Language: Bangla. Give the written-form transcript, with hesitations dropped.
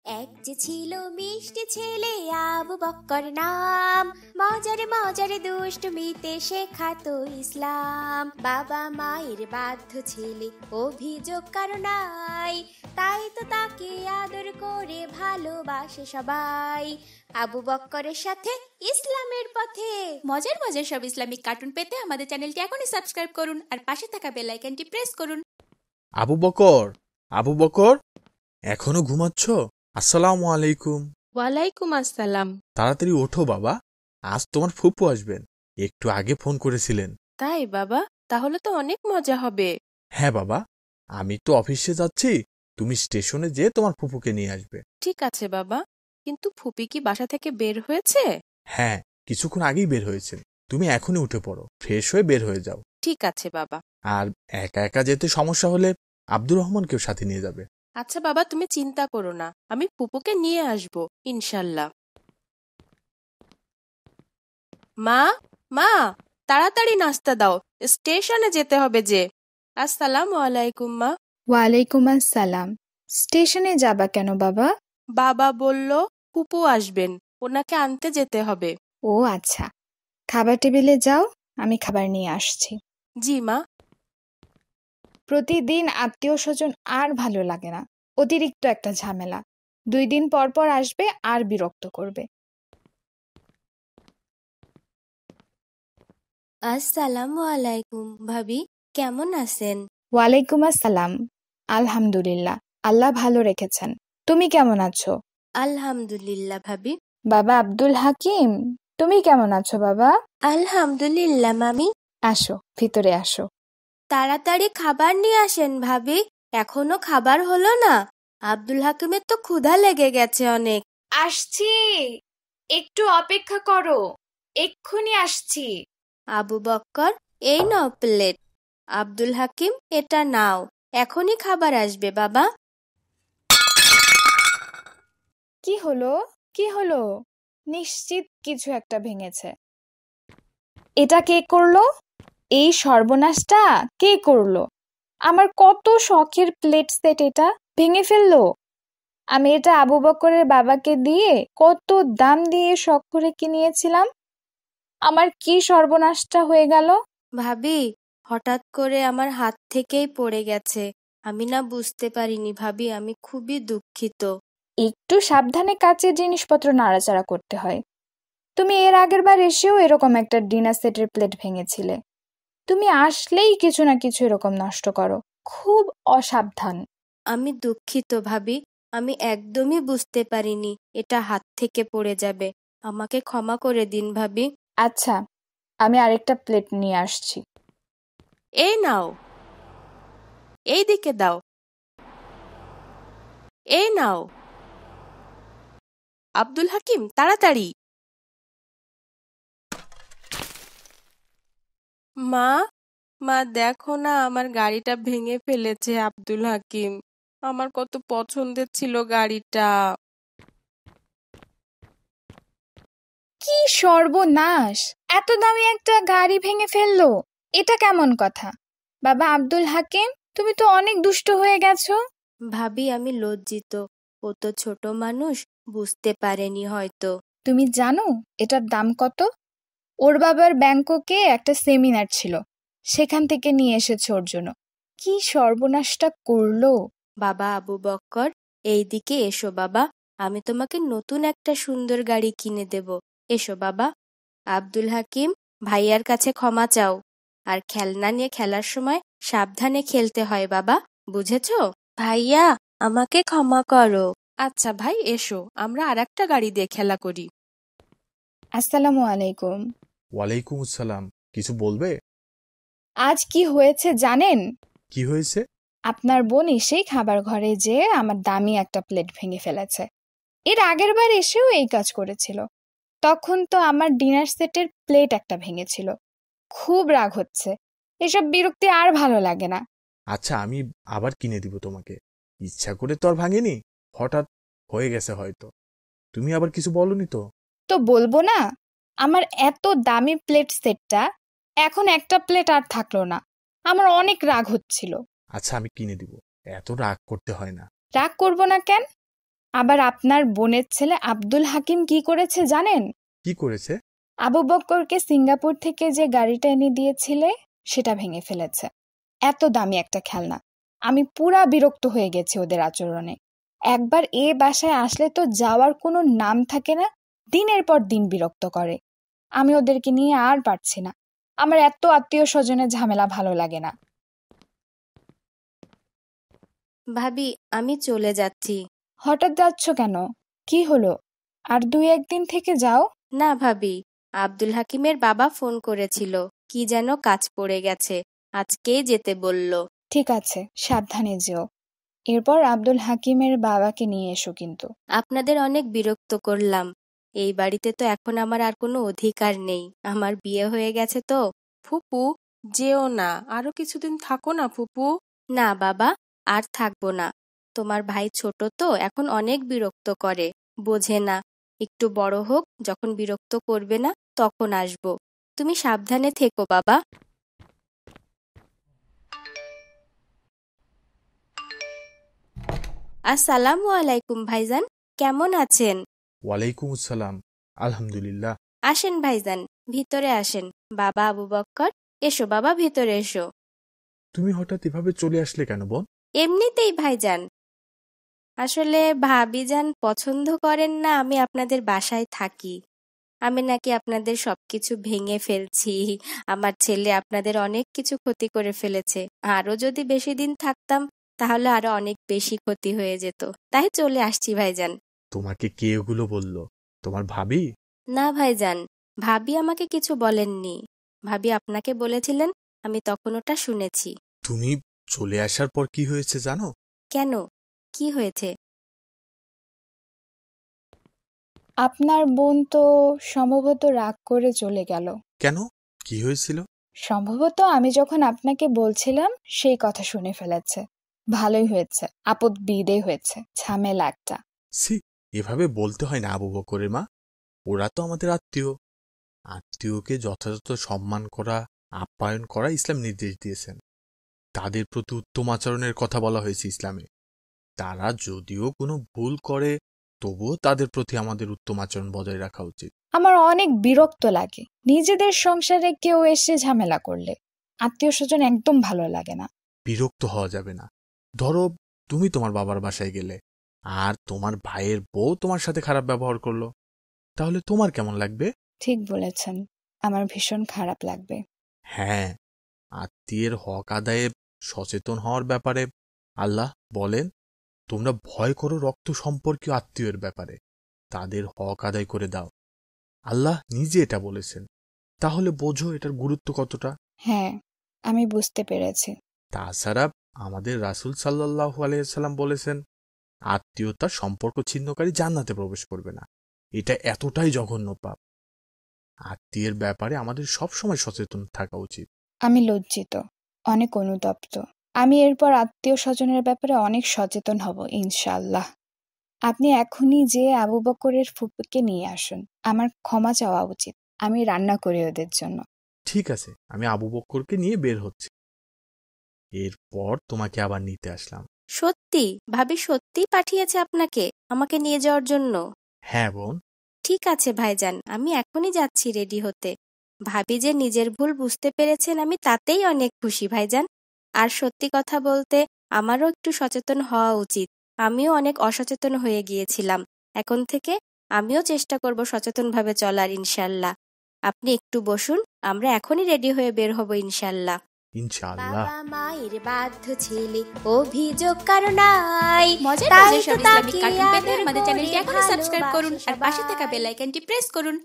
এক যে ছিল মিষ্টি ছেলে আবু বক্কর নাম, মজারে মজারে দুষ্টমিতে শেখাতো ইসলাম। বাবা মায়ের বাধ্য ছেলে, অভিযোগ কারো নাই, তাই তো তাকে আদর করে ভালোবাসে সবাই। আবু বক্করের সাথে ইসলামের পথে মজার মজার সব ইসলামিক কার্টুন পেতে আমাদের চ্যানেলটি এখনই সাবস্ক্রাইব করুন আর পাশে থাকা বেল আইকনটি প্রেস করুন। আবু বকর, আবু বকর, এখনো ঘুমাচ্ছ? আসসালামু আলাইকুম। ওয়ালাইকুম আসসালাম। তাড়াতাড়ি ওঠো বাবা, আজ তোমার ফুপু আসবেন, একটু আগে ফোন করেছিলেন। তাই বাবা, তাহলে তো অনেক মজা হবে। হ্যাঁ বাবা, আমি তো অফিসে যাচ্ছি, তুমি স্টেশনে যেয়ে তোমার ফুপুকে নিয়ে আসবে। ঠিক আছে বাবা, কিন্তু ফুপি কি বাসা থেকে বের হয়েছে? হ্যাঁ, কিছুক্ষণ আগেই বের হয়েছেন। তুমি এখনই উঠে পড়ো, ফ্রেশ হয়ে বের হয়ে যাও। ঠিক আছে বাবা। আর একা একা যেতে সমস্যা হলে আব্দুর রহমানকেও সাথে নিয়ে যাবে। আচ্ছা বাবা, তুমি চিন্তা করো না, আমি ফুপুকে নিয়ে আসবো ইনশাল্লাহ। মা, মা, তাড়াতাড়ি নাস্তা দাও, স্টেশনে যেতে হবে যে। আসসালামু আলাইকুম মা। ওয়ালাইকুম আসসালাম। স্টেশনে যাবা কেন বাবা? বাবা বলল ফুপু আসবেন, ওনাকে আনতে যেতে হবে। ও আচ্ছা, খাবার টেবিলে যাও, আমি খাবার নিয়ে আসছি। জি মা। প্রতিদিন আত্মীয় স্বজন আর ভালো লাগে না, অতিরিক্ত একটা ঝামেলা। 2 দিন পর পর আসবে আর বিরক্ত করবে। আসসালামু আলাইকুম ভাবি, কেমন আছেন? ওয়ালাইকুম আসসালাম। আলহামদুলিল্লাহ, আল্লাহ ভালো রেখেছেন। তুমি কেমন আছো? আলহামদুলিল্লাহ ভাবি। বাবা আব্দুল হাকিম, তুমি কেমন আছো বাবা? আলহামদুলিল্লাহ মামি। আসো, ভিতরে আসো। তাড়াতাড়ি খাবার নিয়ে আসেন ভাবি, এখনো খাবার হলো না। আব্দুল হাকিমের তো ক্ষুধা লেগে গেছে অনেক। আসছি, একটু অপেক্ষা করো, এক্ষুনি আসছি। আবু বক্কর, এই নাও প্লেট। আব্দুল হাকিম, এটা নাও, এখনই খাবার আসবে বাবা। কি হলো, কি হলো? নিশ্চিত কিছু একটা ভেঙেছে। এটা কে করলো? এই সর্বনাশটা কে করলো? আমার কত শখের প্লেট সেট এটা ভেঙে ফেললো। আমি এটা আবু বকরের বাবাকে দিয়ে কত দাম দিয়ে শখ করে কিনিয়েছিলাম। আমার কি সর্বনাশটা হয়ে গেল। ভাবি, হঠাৎ করে আমার হাত থেকেই পড়ে গেছে, আমি না বুঝতে পারিনি ভাবি, আমি খুবই দুঃখিত। একটু সাবধানে কাচের জিনিসপত্র নাড়াচাড়া করতে হয়। তুমি এর আগের বার এসেও এরকম একটা ডিনার সেটের প্লেট ভেঙেছিলে। তুমি আসলেই কিছু না কিছু এরকম নষ্ট করো, খুব অসাবধান। আমি দুঃখিত ভাবি, আমি একদমই বুঝতে পারিনি এটা হাত থেকে পড়ে যাবে, আমাকে ক্ষমা করে দিন ভাবি। আচ্ছা, আমি আরেকটা প্লেট নিয়ে আসছি। এই নাও, এই দিকে দাও, এই নাও। আব্দুল হাকিম, তাড়াতাড়ি। মা, মা দেখো না, আমার গাড়িটা ভেঙে ফেলেছে আব্দুল হাকিম। আমার কত পছন্দের ছিল গাড়িটা। কি সর্বনাশ! এত দামি একটা গাড়ি ভেঙে ফেললো, এটা কেমন কথা? বাবা আব্দুল হাকিম, তুমি তো অনেক দুষ্ট হয়ে গেছো। ভাবি, আমি লজ্জিত, ও তো ছোট মানুষ, বুঝতে পারেনি হয়তো। তুমি জানো এটার দাম কত? ওর বাবার ব্যাংককে একটা সেমিনার ছিল, সেখান থেকে নিয়ে এসেছে ওর জন্য। কি সর্বনাশটা করলো। বাবা আবু বক্কর, এইদিকে এসো বাবা, আমি তোমাকে নতুন একটা সুন্দর গাড়ি কিনে দেব। এসো বাবা। আব্দুল হাকিম, ভাইয়ার কাছে ক্ষমা চাও, আর খেলনা নিয়ে খেলার সময় সাবধানে খেলতে হয় বাবা, বুঝেছো? ভাইয়া, আমাকে ক্ষমা করো। আচ্ছা ভাই, এসো আমরা আরেকটা গাড়ি দিয়ে খেলা করি। আসসালামু আলাইকুম। ওয়ালাইকুম আসসালাম। কিছু বলবে? আজ কি হয়েছে জানেন? কি হয়েছে? আপনার বোন এসেই খাবার ঘরে যেয়ে আমার দামি একটা প্লেট ভেঙে ফেলেছে। এর আগের বার এসেও এই কাজ করেছিল। তখন তো আমার ডিনার সেটের প্লেট একটা ভেঙেছিল। খুব রাগ হচ্ছে, এসব বিরক্তি আর ভালো লাগে না। আচ্ছা, আমি আবার কিনে দিব তোমাকে, ইচ্ছা করে তো আর ভাঙেনি, হঠাৎ হয়ে গেছে হয়তো। তুমি আবার কিছু বলনি তো? তো বলবো না? আমার এত দামি প্লেট সেটটা এখন একটা প্লেট আর থাকলো না, আমার অনেক রাগ হচ্ছিল। আচ্ছা, আমি কিনে দিব, এত রাগ করতে হয় না। রাগ করবো না কেন? আবার আপনার বোনের ছেলে আব্দুল হাকিম কি করেছে জানেন? কি করেছে? আবু বক্করকে সিঙ্গাপুর থেকে যে গাড়িটা এনে দিয়েছিলে সেটা ভেঙে ফেলেছে। এত দামি একটা খেলনা। আমি পুরা বিরক্ত হয়ে গেছি ওদের আচরণে। একবার এ বাসায় আসলে তো যাওয়ার কোনো নাম থাকে না, দিনের পর দিন বিরক্ত করে। আমি ওদেরকে নিয়ে আর পারছি না। আমার এত আত্মীয় স্বজনের ঝামেলা ভালো লাগে না। ভাবি, আমি চলে যাচ্ছি। হঠাৎ যাচ্ছ কেন? কি হলো? আর 2-1 দিন থেকে যাও। না ভাবি, আব্দুল হাকিমের বাবা ফোন করেছিল, কি যেন কাজ পড়ে গেছে, আজকেই যেতে বলল। ঠিক আছে, সাবধানে যেও। এরপর আব্দুল হাকিমের বাবাকে নিয়ে এসো কিন্তু। আপনাদের অনেক বিরক্ত করলাম। এই বাড়িতে তো এখন আমার আর কোনো অধিকার নেই, আমার বিয়ে হয়ে গেছে তো। ফুপু, যেও না, আরো কিছুদিন থাকো না ফুপু। না বাবা, আর থাকবো না। তোমার ভাই ছোট তো, এখন অনেক বিরক্ত করে, বোঝে না। একটু বড় হোক, যখন বিরক্ত করবে না তখন আসবো। তুমি সাবধানে থেকো বাবা। আসসালামু আলাইকুম ভাইজান, কেমন আছেন? ওয়ালাইকুম আসসালাম। আলহামদুলিল্লাহ। আসেন ভাইজান, ভিতরে আসেন। বাবা আবু বক্কর, এসো বাবা, ভিতরে এসো। তুমি হঠাৎ এভাবে চলে আসলে কেন বোন? এমনিতেই ভাইজান। আসলে ভাবিজান পছন্দ করেন না আমি আপনাদের বাসায় থাকি। আমি নাকি আপনাদের সবকিছু ভেঙে ফেলছি, আমার ছেলে আপনাদের অনেক কিছু ক্ষতি করে ফেলেছে। আরো যদি বেশি দিন থাকতাম তাহলে আরো অনেক বেশি ক্ষতি হয়ে যেত, তাই চলে আসছি ভাইজান। তোমাকে কে এগুলো বললো? তোমার ভাবি? না ভাইজান, ভাবি আমাকে কিছু বলেননি। ভাবি আপনাকে বলেছিলেন, আমি তখন ওটা শুনেছি। তুমি চলে আসার পর কি হয়েছে জানো? কেন, কি হয়েছে? আপনার বোন তো সম্ভবত রাগ করে চলে গেল। কেন, কি হয়েছিল? সম্ভবত আমি যখন আপনাকে বলছিলাম সেই কথা শুনে ফেলেছে। ভালোই হয়েছে, আপদ বিদে হয়েছে, ঝামেলা একটা। সি, এভাবে বলতে হয় না আবু বকরের মা। ওরা তো আমাদের আত্মীয়। আত্মীয়কে যথাযথ সম্মান করা, আপ্যায়ন করা ইসলাম নির্দেশ দিয়েছেন। তাদের প্রতি উত্তম আচরণের কথা বলা হয়েছে ইসলামে। তারা যদিও কোনো ভুল করে, তবুও তাদের প্রতি আমাদের উত্তম আচরণ বজায় রাখা উচিত। আমার অনেক বিরক্ত লাগে নিজেদের সংসারে কেউ এসে ঝামেলা করলে। আত্মীয় স্বজন একদম ভালো লাগে না। বিরক্ত হওয়া যাবে না। ধরো তুমি তোমার বাবার বাসায় গেলে, আর তোমার ভাইয়ের বউ তোমার সাথে খারাপ ব্যবহার করলো, তাহলে তোমার কেমন লাগবে? ঠিক বলেছেন, আমার ভীষণ খারাপ লাগবে। হ্যাঁ, আত্মীয়ের হক আদায়ে সচেতন হওয়ার ব্যাপারে আল্লাহ বলেন, তোমরা ভয় করো রক্ত সম্পর্কীয় আত্মীয়ের ব্যাপারে, তাদের হক আদায় করে দাও। আল্লাহ নিজে এটা বলেছেন। তাহলে বোঝো এটার গুরুত্ব কতটা। হ্যাঁ, আমি বুঝতে পেরেছি। তাছাড়া আমাদের রাসূল সাল্লাল্লাহু আলাইহি সাল্লাম বলেছেন, আত্মীয়তার সম্পর্ক ছিন্নকারী জান্নাতে প্রবেশ করবে না। এটা এতটাই জঘন্য পাপ। আত্মীয়ের ব্যাপারে আমাদের সবসময় সচেতন থাকা উচিত। আমি লজ্জিত, অনেক অনুতপ্ত। আমি এরপর আত্মীয় স্বজনের ব্যাপারে অনেক সচেতন হব ইনশাআল্লাহ। আপনি এখনই যে আবু বকরের ফুপুকে নিয়ে আসুন। আমার ক্ষমা চাওয়া উচিত, আমি রান্না করি ওদের জন্য। ঠিক আছে, আমি আবু বক্করকে নিয়ে বের হচ্ছি। এরপর তোমাকে আবার নিতে আসলাম। সত্যি ভাবি সত্যি পাঠিয়েছে আপনাকে আমাকে নিয়ে যাওয়ার জন্য? হ্যাঁ বোন। ঠিক আছে ভাইজান, আমি এখনই যাচ্ছি রেডি হতে। ভাবি যে নিজের ভুল বুঝতে পেরেছেন, আমি তাতেই অনেক খুশি ভাইজান। আর সত্যি কথা বলতে আমারও একটু সচেতন হওয়া উচিত। আমিও অনেক অসচেতন হয়ে গিয়েছিলাম। এখন থেকে আমিও চেষ্টা করব সচেতনভাবে চলার ইনশাল্লাহ। আপনি একটু বসুন, আমরা এখনই রেডি হয়ে বের হব ইনশাল্লাহ। ইনশাআল্লাহ। বাবা মায়ের বাধ্য ছেলে, অভিযোগ কারো নাই। মজার তাই মজার তো সব তাকে ইসলামিক কার্টুন পেতে আদর আমাদের চ্যানেলটি করে এখনই সাবস্ক্রাইব করুন আর পাশে থাকা ভালোবাসা বেল আইকনটি প্রেস করুন।